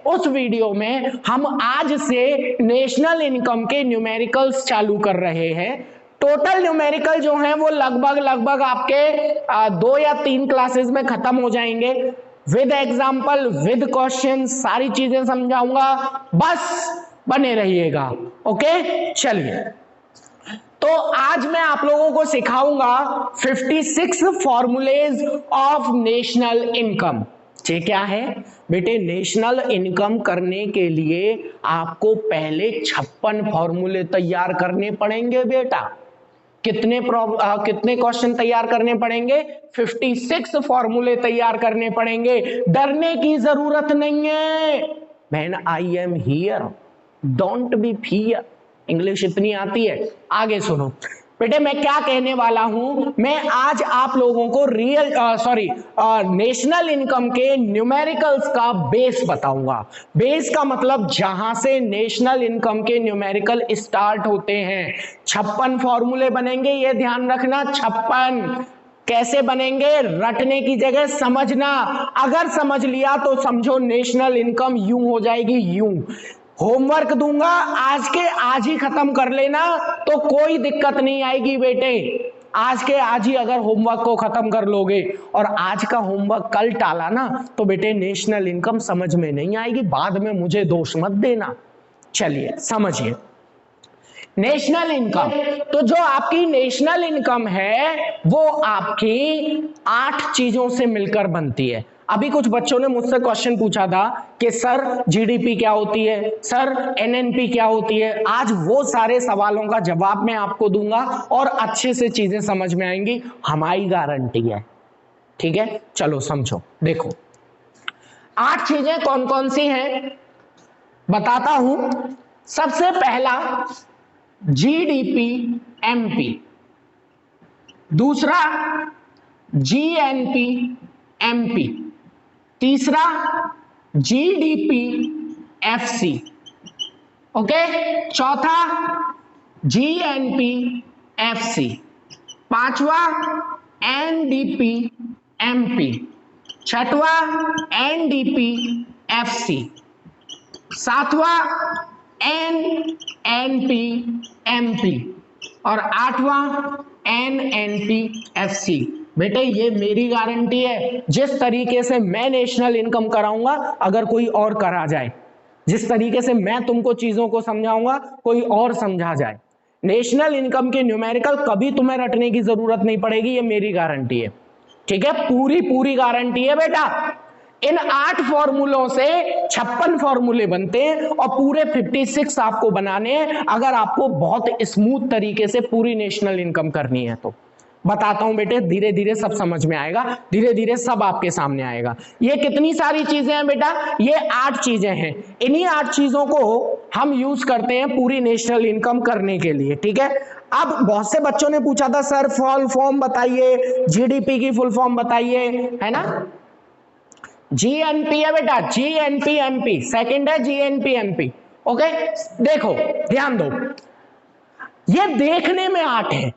उस वीडियो में हम आज से नेशनल इनकम के न्यूमेरिकल्स चालू कर रहे हैं। टोटल न्यूमेरिकल जो है वो लगभग आपके 2 या 3 क्लासेस में खत्म हो जाएंगे, विद एग्जाम्पल, विद क्वेश्चन, सारी चीजें समझाऊंगा, बस बने रहिएगा। ओके, चलिए, तो आज मैं आप लोगों को सिखाऊंगा 56 फॉर्मूलेज ऑफ नेशनल इनकम। ये क्या है बेटे? नेशनल इनकम करने के लिए आपको पहले 56 फॉर्मूले तैयार करने पड़ेंगे बेटा। कितने क्वेश्चन तैयार करने पड़ेंगे? 56 फॉर्मूले तैयार करने पड़ेंगे। डरने की जरूरत नहीं है बहन, I am here, don't be fear. English इतनी आती है। आगे सुनो बेटे, मैं क्या कहने वाला हूं। मैं आज आप लोगों को नेशनल इनकम के न्यूमेरिकल्स का बेस बताऊंगा। बेस का मतलब जहां से नेशनल इनकम के न्यूमेरिकल स्टार्ट होते हैं। 56 फॉर्मूले बनेंगे, ये ध्यान रखना। 56 कैसे बनेंगे? रटने की जगह समझना। अगर समझ लिया तो समझो नेशनल इनकम यूं हो जाएगी, यूं। होमवर्क दूंगा, आज के आज ही खत्म कर लेना, तो कोई दिक्कत नहीं आएगी बेटे। आज के आज ही अगर होमवर्क को खत्म कर लोगे और आज का होमवर्क कल टाला ना, तो बेटे नेशनल इनकम समझ में नहीं आएगी, बाद में मुझे दोष मत देना। चलिए समझिए, नेशनल इनकम, तो जो आपकी नेशनल इनकम है वो आपकी 8 चीजों से मिलकर बनती है। अभी कुछ बच्चों ने मुझसे क्वेश्चन पूछा था कि सर जीडीपी क्या होती है, सर एनएनपी क्या होती है। आज वो सारे सवालों का जवाब मैं आपको दूंगा और अच्छे से चीजें समझ में आएंगी, हमारी गारंटी है। ठीक है, चलो समझो। देखो 8 चीजें कौन कौन सी हैं बताता हूं। सबसे पहला जीडीपी एमपी, दूसरा जीएनपी एमपी, तीसरा जीडीपी एफसी, ओके, चौथा जीएनपी एफसी, पांचवा एनडीपी एमपी, छठवा एनडीपी एफसी, सातवां एनएनपी एमपी और आठवां एनएनपी एफसी। बेटे ये मेरी गारंटी है, जिस तरीके से मैं नेशनल इनकम कराऊंगा अगर कोई और करा जाए, जिस तरीके से मैं तुमको चीजों को समझाऊंगा कोई और समझा जाए, नेशनल इनकम के न्यूमेरिकल कभी तुम्हें रटने की जरूरत नहीं पड़ेगी, ये मेरी गारंटी है। ठीक है, पूरी गारंटी है बेटा। इन 8 फॉर्मूलों से 56 फॉर्मूले बनते हैं और पूरे 56 आपको बनाने हैं अगर आपको बहुत स्मूथ तरीके से पूरी नेशनल इनकम करनी है तो। बताता हूं बेटे, धीरे धीरे सब समझ में आएगा, धीरे धीरे सब आपके सामने आएगा। ये कितनी सारी चीजें हैं बेटा? ये 8 चीजें हैं। इन्हीं 8 चीजों को हम यूज करते हैं पूरी नेशनल इनकम करने के लिए। ठीक है, अब बहुत से बच्चों ने पूछा था सर फुल फॉर्म बताइए, जीडीपी की फुल फॉर्म बताइए, है ना। जीएनपी है बेटा, जीएनपी एमपी, सेकंड है जीएनपी एमपी। ओके, देखो ध्यान दो, ये देखने में 8 है।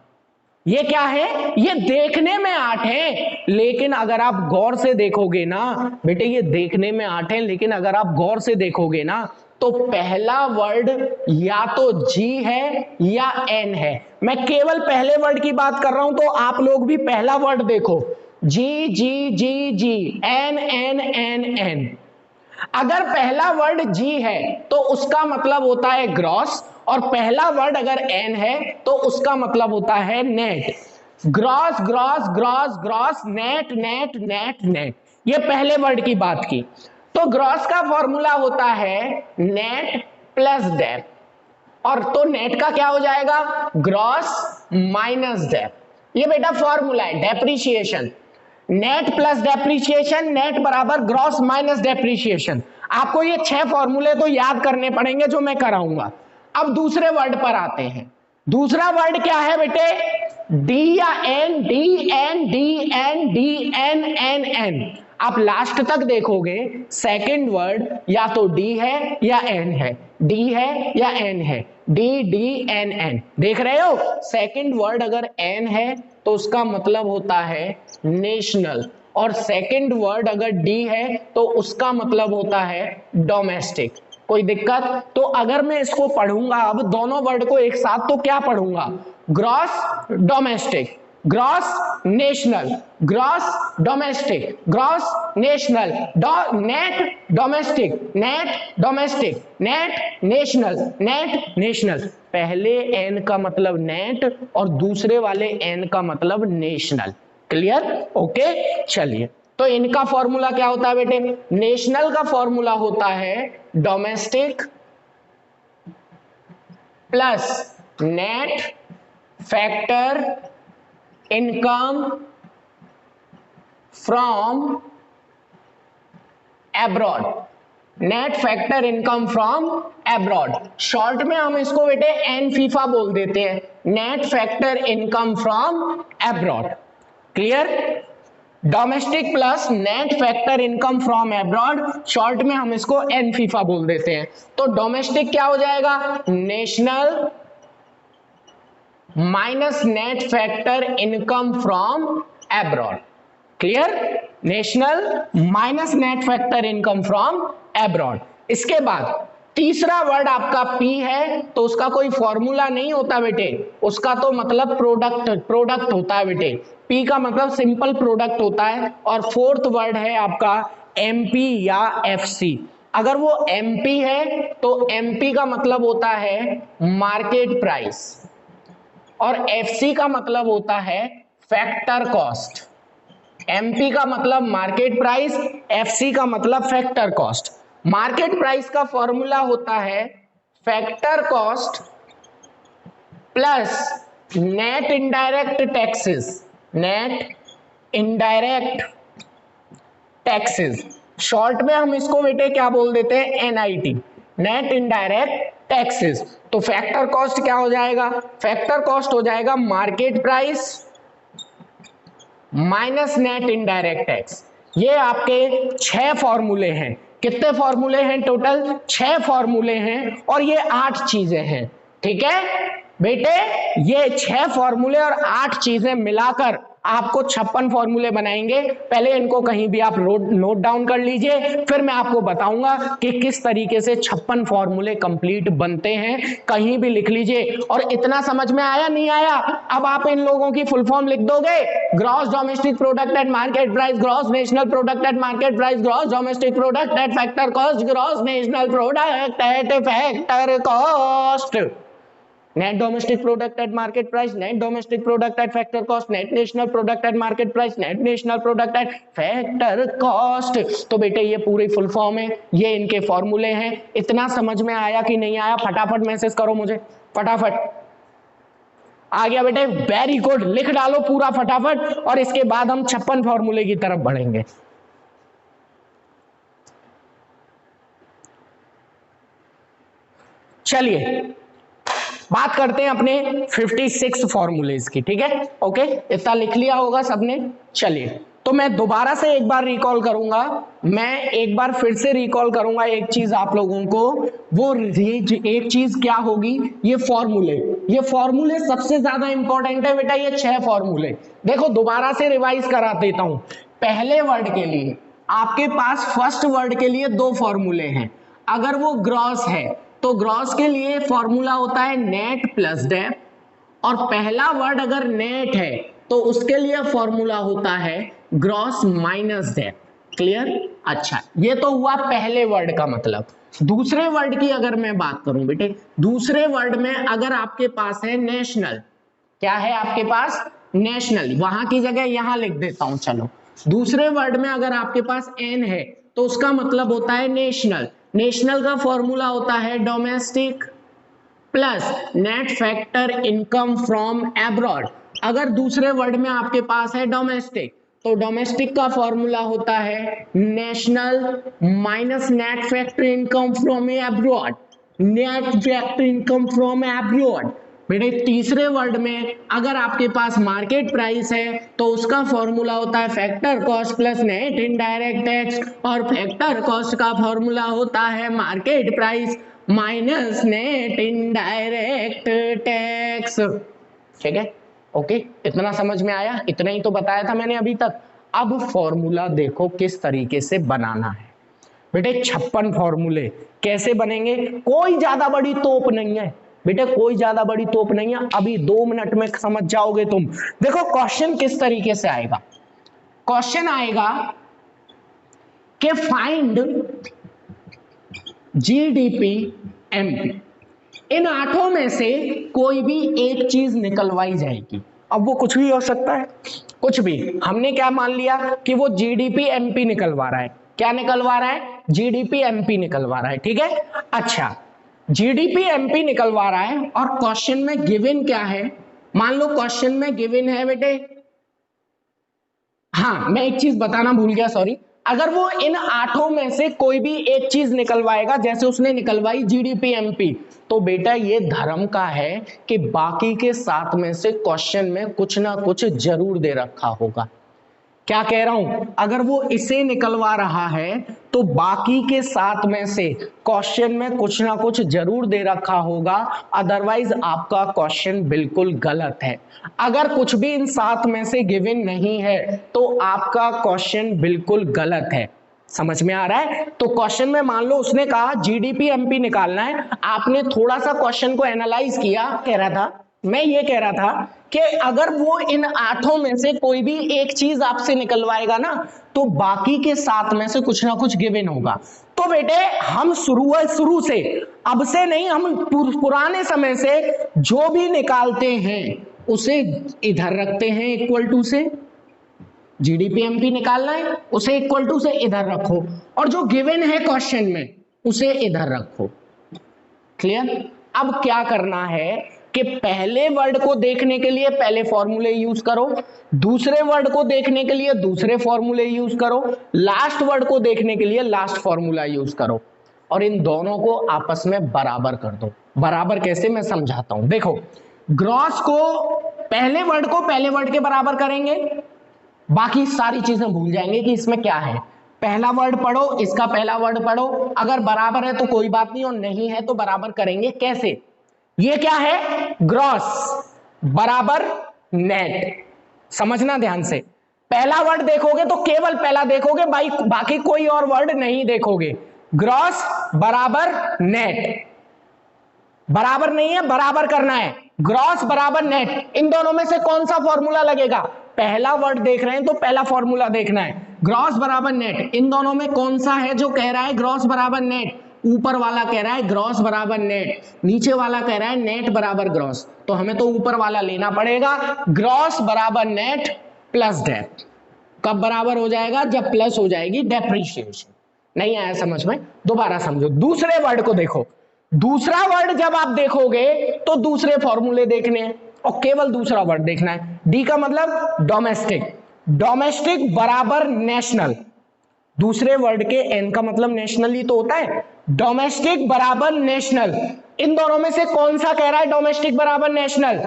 ये क्या है? ये देखने में 8 है, लेकिन अगर आप गौर से देखोगे ना बेटे, ये देखने में 8 है, लेकिन अगर आप गौर से देखोगे ना तो पहला वर्ड या तो जी है या एन है। मैं केवल पहले वर्ड की बात कर रहा हूं, तो आप लोग भी पहला वर्ड देखो, जी जी जी जी, एन एन एन एन। अगर पहला वर्ड जी है तो उसका मतलब होता है ग्रॉस, और पहला वर्ड अगर एन है तो उसका मतलब होता है net. Gross gross gross gross, net net net net, ये पहले वर्ड की बात की। तो ग्रॉस का फॉर्मूला होता है नेट प्लस डेप, और तो नेट का क्या हो जाएगा? Gross minus dep. ये बेटा फॉर्मूला है, depreciation. Net plus depreciation, net बराबर ग्रॉस माइनस डेप्रीशिएशन। आपको ये 6 फॉर्मूले तो याद करने पड़ेंगे जो मैं कराऊंगा। अब दूसरे वर्ड पर आते हैं। दूसरा वर्ड क्या है बेटे? डी या N, D N D N D N N N. आप लास्ट तक देखोगे सेकंड वर्ड या तो डी है या एन है, डी है या एन है, डी डी एन एन। देख रहे हो, सेकंड वर्ड अगर एन है तो उसका मतलब होता है नेशनल, और सेकंड वर्ड अगर डी है तो उसका मतलब होता है डोमेस्टिक। कोई दिक्कत? तो अगर मैं इसको पढ़ूंगा अब दोनों वर्ड को एक साथ तो क्या पढ़ूंगा? Gross domestic, gross national, gross domestic, gross national, net domestic, net domestic, net national, net national. पहले एन का मतलब नेट और दूसरे वाले एन का मतलब नेशनल। क्लियर? ओके, चलिए तो इनका फॉर्मूला क्या होता है बेटे? नेशनल का फॉर्मूला होता है domestic plus net factor income from abroad. Net factor income from abroad, short में हम इसको बेटे एन फीफा बोल देते हैं, net factor income from abroad. Clear? Domestic plus net factor income from abroad, short में हम इसको एन फीफा बोल देते हैं। तो डोमेस्टिक क्या हो जाएगा? National minus net factor income from abroad. Clear? National minus net factor income from abroad. इसके बाद तीसरा वर्ड आपका पी है तो उसका कोई फॉर्मूला नहीं होता बेटे, उसका तो मतलब प्रोडक्ट होता है बेटे। पी का मतलब सिंपल प्रोडक्ट होता है। और फोर्थ वर्ड है आपका एमपी या एफसी। अगर वो एमपी है तो एमपी का मतलब होता है मार्केट प्राइस और एफसी का मतलब होता है फैक्टर कॉस्ट। एमपी का मतलब मार्केट प्राइस, एफसी का मतलब फैक्टर कॉस्ट। मार्केट प्राइस का फॉर्मूला होता है factor cost plus net indirect taxes, net indirect taxes, short में हम इसको बेटे क्या बोल देते हैं? NIT, net indirect taxes. तो फैक्टर कॉस्ट क्या हो जाएगा? फैक्टर कॉस्ट हो जाएगा market price minus net indirect tax. ये आपके 6 फॉर्मूले हैं। कितने फॉर्मूले हैं टोटल? 6 फॉर्मूले हैं और ये 8 चीजें हैं। ठीक है बेटे, ये 6 फॉर्मूले और 8 चीजें मिलाकर आपको 56 फॉर्मूले बनाएंगे। पहले इनको कहीं भी आप नोट डाउन कर लीजिए, फिर मैं आपको बताऊंगा कि किस तरीके से 56 फॉर्मूले कंप्लीट बनते हैं। कहीं भी लिख लीजिए। और इतना समझ में आया नहीं आया? अब आप इन लोगों की फुल फॉर्म लिख दोगे। Gross domestic product at market price, gross national product at market price, gross domestic product at factor cost, gross national product at factor cost, net domestic product at market price, net domestic product at factor cost, net national product at market price, net national product at factor cost. तो बेटे ये पूरी full form है, ये इनके फॉर्मूले हैं। इतना समझ में आया कि नहीं आया? फटाफट मैसेज करो मुझे, फटाफट। आ गया बेटे? वेरी गुड, लिख डालो पूरा फटाफट और इसके बाद हम 56 फॉर्मूले की तरफ बढ़ेंगे। चलिए बात करते हैं अपने 56 फॉर्मूलेज की। ठीक है, ओके, इतना लिख लिया होगा सबने। चलिए तो मैं दोबारा से एक बार रिकॉल करूंगा, मैं एक बार फिर से रिकॉल करूंगा एक चीज आप लोगों को। वो एक चीज क्या होगी? ये फॉर्मूले सबसे ज्यादा इंपॉर्टेंट है बेटा। ये 6 फॉर्मूले देखो, दोबारा से रिवाइज करा देता हूं। पहले वर्ड के लिए आपके पास फर्स्ट वर्ड के लिए 2 फॉर्मूले हैं। अगर वो ग्रॉस है तो ग्रॉस के लिए फॉर्मूला होता है नेट प्लस डेप, और पहला वर्ड अगर नेट है तो उसके लिए फॉर्मूला होता है ग्रॉस माइनस डेप। क्लियर? अच्छा, ये तो हुआ पहले वर्ड का मतलब। दूसरे वर्ड की अगर मैं बात करूं बेटे, दूसरे वर्ड में अगर आपके पास है नेशनल, क्या है आपके पास? नेशनल, वहां की जगह यहां लिख देता हूं। चलो, दूसरे वर्ड में अगर आपके पास एन है तो उसका मतलब होता है नेशनल। नेशनल का फॉर्मूला होता है domestic plus net factor income from abroad. अगर दूसरे वर्ड में आपके पास है डोमेस्टिक तो डोमेस्टिक का फॉर्मूला होता है national minus net factor income from abroad, net factor income from abroad. बेटे तीसरे वर्ड में अगर आपके पास मार्केट प्राइस है तो उसका फॉर्मूला होता है factor cost plus net indirect tax, और फैक्टर कॉस्ट का फॉर्मूला होता है market price minus net indirect tax. ठीक है, ओके, इतना समझ में आया? इतना ही तो बताया था मैंने अभी तक। अब फॉर्मूला देखो किस तरीके से बनाना है बेटे। 56 फॉर्मूले कैसे बनेंगे, कोई ज्यादा बड़ी तोप नहीं है बेटे, कोई ज्यादा बड़ी तोप नहीं है, अभी 2 मिनट में समझ जाओगे तुम। देखो क्वेश्चन किस तरीके से आएगा, क्वेश्चन आएगा कि फाइंड जीडीपी एमपी, इन 8 में से कोई भी एक चीज निकलवाई जाएगी। अब वो कुछ भी हो सकता है, कुछ भी। हमने क्या मान लिया कि वो जीडीपी एमपी निकलवा रहा है। क्या निकलवा रहा है, जीडीपी एमपी निकलवा रहा है, ठीक है। अच्छा, जीडीपी एमपी निकलवा रहा है और क्वेश्चन में गिवन क्या है, मान लो क्वेश्चन में गिवन है बेटे, हाँ मैं एक चीज बताना भूल गया, सॉरी। अगर वो इन 8 में से कोई भी एक चीज निकलवाएगा, जैसे उसने निकलवाई जीडीपी एमपी, तो बेटा ये धर्म का है कि बाकी के 7 में से क्वेश्चन में कुछ ना कुछ जरूर दे रखा होगा। क्या कह रहा हूं, अगर वो इसे निकलवा रहा है तो बाकी के 7 में से क्वेश्चन में कुछ ना कुछ जरूर दे रखा होगा, अदरवाइज आपका क्वेश्चन बिल्कुल गलत है। अगर कुछ भी इन 7 में से गिवन नहीं है तो आपका क्वेश्चन बिल्कुल गलत है। समझ में आ रहा है। तो क्वेश्चन में मान लो उसने कहा जीडीपी एमपी निकालना है, आपने थोड़ा सा क्वेश्चन को एनालाइज किया, कह रहा था, मैं ये कह रहा था कि अगर वो इन 8 में से कोई भी एक चीज आपसे निकलवाएगा ना, तो बाकी के 7 में से कुछ ना कुछ गिवन होगा। तो बेटे हम शुरू से, अब से नहीं, हम पुराने समय से जो भी निकालते हैं उसे इधर रखते हैं इक्वल टू से, जीडीपी एमपी निकालना है उसे इक्वल टू से इधर रखो, और जो गिवन है क्वेश्चन में उसे इधर रखो। क्लियर। अब क्या करना है कि पहले वर्ड को देखने के लिए पहले फॉर्मूले यूज करो, दूसरे वर्ड को देखने के लिए दूसरे फॉर्मूले यूज करो, लास्ट वर्ड को देखने के लिए लास्ट फॉर्मूला यूज करो, और इन दोनों को आपस में बराबर कर दो। बराबर कैसे, मैं समझाता हूं। देखो, ग्रॉस को पहले वर्ड को पहले वर्ड के बराबर करेंगे, बाकी सारी चीजें भूल जाएंगे कि इसमें क्या है। पहला वर्ड पढ़ो, इसका पहला वर्ड पढ़ो, अगर बराबर है तो कोई बात नहीं, और नहीं है तो बराबर करेंगे। कैसे, ये क्या है, ग्रॉस बराबर नेट। समझना ध्यान से, पहला वर्ड देखोगे तो केवल पहला देखोगे, बाकी कोई और वर्ड नहीं देखोगे। ग्रॉस बराबर नेट, बराबर नहीं है, बराबर करना है। ग्रॉस बराबर नेट, इन दोनों में से कौन सा फॉर्मूला लगेगा, पहला वर्ड देख रहे हैं तो पहला फॉर्मूला देखना है। ग्रॉस बराबर नेट, इन दोनों में कौन सा है जो कह रहा है ग्रॉस बराबर नेट, ऊपर वाला कह रहा है ग्रॉस बराबर नेट, नीचे वाला कह रहा है नेट बराबर ग्रॉस, तो हमें तो ऊपर वाला लेना पड़ेगा। ग्रॉस बराबर नेट प्लस डेप्थ, कब बराबर हो जाएगा, जब प्लस हो जाएगी डेप्रिसिएशन। नहीं आया समझ में, दोबारा समझो। दूसरे वर्ड को देखो, दूसरा वर्ड जब आप देखोगे तो दूसरे फॉर्मूले देखने हैं और केवल दूसरा वर्ड देखना है। डी का मतलब डोमेस्टिक, डोमेस्टिक बराबर नेशनल, दूसरे वर्ड के एन का मतलब नेशनल ही तो होता है। डोमेस्टिक बराबर नेशनल, इन दोनों में से कौन सा कह रहा है डोमेस्टिक बराबर नेशनल,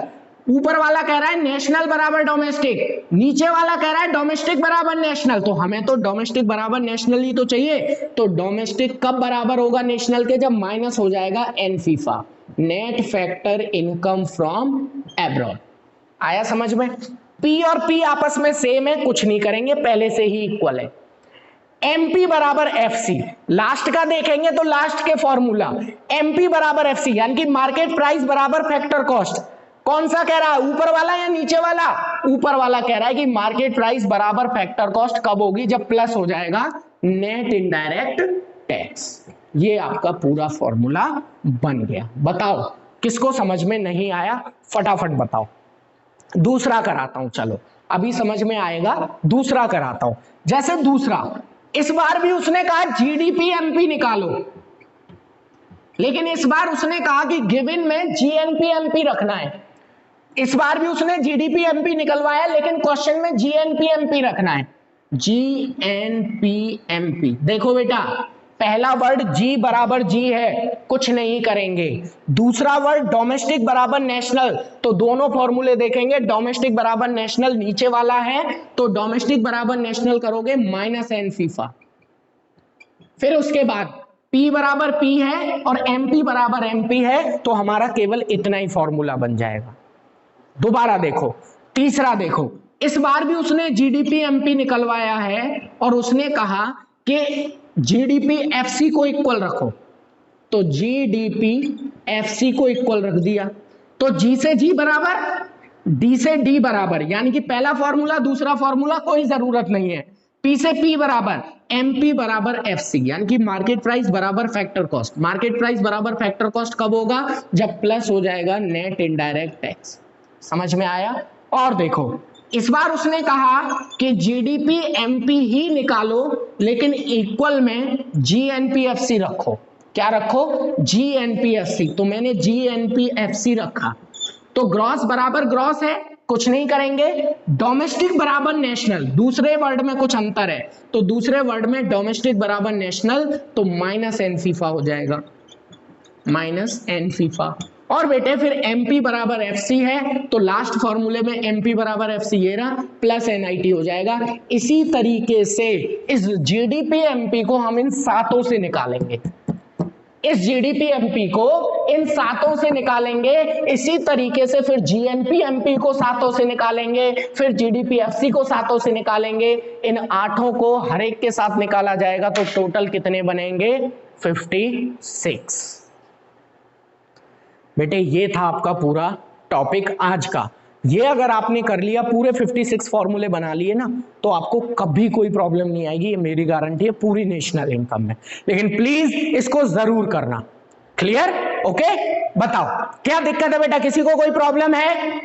ऊपर वाला कह रहा है नेशनल बराबर डोमेस्टिक, नीचे वाला कह रहा है डोमेस्टिक बराबर नेशनल, तो हमें तो डोमेस्टिक बराबर नेशनल ही तो चाहिए। तो डोमेस्टिक कब बराबर होगा नेशनल के, जब माइनस हो जाएगा एन फीफा, net factor income from abroad. आया समझ में। पी और पी आपस में सेम है, कुछ नहीं करेंगे, पहले से ही इक्वल है। एमपी बराबर एफसी, लास्ट का देखेंगे तो लास्ट के फॉर्मूला, एमपी बराबर एफसी यानी कि मार्केट प्राइस बराबर फैक्टर कॉस्ट। कौन सा कह रहा है, ऊपर वाला या नीचे वाला, ऊपर वाला कह रहा है कि मार्केट प्राइस बराबर फैक्टर कॉस्ट कब होगी, जब प्लस हो जाएगा नेट इनडायरेक्ट टैक्स। ये आपका पूरा फॉर्मूला बन गया। बताओ किसको समझ में नहीं आया, फटाफट बताओ। दूसरा कराता हूं, चलो अभी समझ में आएगा, दूसरा कराता हूं। जैसे दूसरा, इस बार भी उसने कहा जीडीपी एमपी निकालो, लेकिन इस बार उसने कहा कि गिवन में जीएनपी एमपी रखना है। इस बार भी उसने जीडीपी एमपी निकलवाया, लेकिन क्वेश्चन में जीएनपी एमपी रखना है। जीएनपी एमपी, देखो बेटा, पहला वर्ड जी बराबर जी है, कुछ नहीं करेंगे। दूसरा वर्ड डोमेस्टिक बराबर नेशनल, तो दोनों फॉर्मूले देखेंगे, डोमेस्टिक बराबर नेशनल नीचे वाला है तो डोमेस्टिक बराबर नेशनल करोगे माइनस एन फीफा। फिर उसके बाद P बराबर P है और MP बराबर MP है, तो हमारा केवल इतना ही फॉर्मूला बन जाएगा। दोबारा देखो, तीसरा देखो, इस बार भी उसने जीडीपी एमपी निकलवाया है और उसने कहा कि जीडीपी एफसी को इक्वल रखो, तो जीडीपी एफसी को इक्वल रख दिया, तो जी से जी बराबर, डी से डी बराबर, यानी कि पहला फॉर्मूला दूसरा फॉर्मूला कोई जरूरत नहीं है, पी से पी बराबर, एमपी बराबर एफसी, यानी कि मार्केट प्राइस बराबर फैक्टर कॉस्ट। मार्केट प्राइस बराबर फैक्टर कॉस्ट कब होगा? जब प्लस हो जाएगा नेट इनडायरेक्ट टैक्स। समझ में आया? और देखो इस बार उसने कहा कि जीडीपी एमपी ही निकालो लेकिन इक्वल में जीएनपीएफसी रखो। क्या रखो? जीएनपीएफसी। तो मैंने जीएनपीएफसी रखा, तो ग्रॉस बराबर ग्रॉस है, कुछ नहीं करेंगे। डोमेस्टिक बराबर नेशनल, दूसरे वर्ड में कुछ अंतर है, तो दूसरे वर्ड में डोमेस्टिक बराबर नेशनल, तो माइनस एन फीफा हो जाएगा, माइनस एन फीफा। और बेटे फिर एमपी बराबर एफसी है, तो लास्ट फॉर्मूले में एमपी बराबर एफसी ये रहा, प्लस एनआईटी हो जाएगा। इसी तरीके से इस जीडीपी एमपी को हम इन सातों से निकालेंगे, इस जीडीपी एमपी को इन सातों से निकालेंगे। इसी तरीके से फिर जीएनपी एमपी को सातों से निकालेंगे, फिर जीडीपी एफसी को सातों से निकालेंगे। इन आठों को हर एक के साथ निकाला जाएगा, तो टोटल कितने बनेंगे? 56। बेटे ये था आपका पूरा टॉपिक आज का। ये अगर आपने कर लिया, पूरे 56 फॉर्मूले बना लिए ना, तो आपको कभी कोई प्रॉब्लम नहीं आएगी, ये मेरी गारंटी है पूरी नेशनल इनकम में। लेकिन प्लीज इसको जरूर करना। क्लियर? ओके, बताओ क्या दिक्कत है बेटा? किसी को कोई प्रॉब्लम है?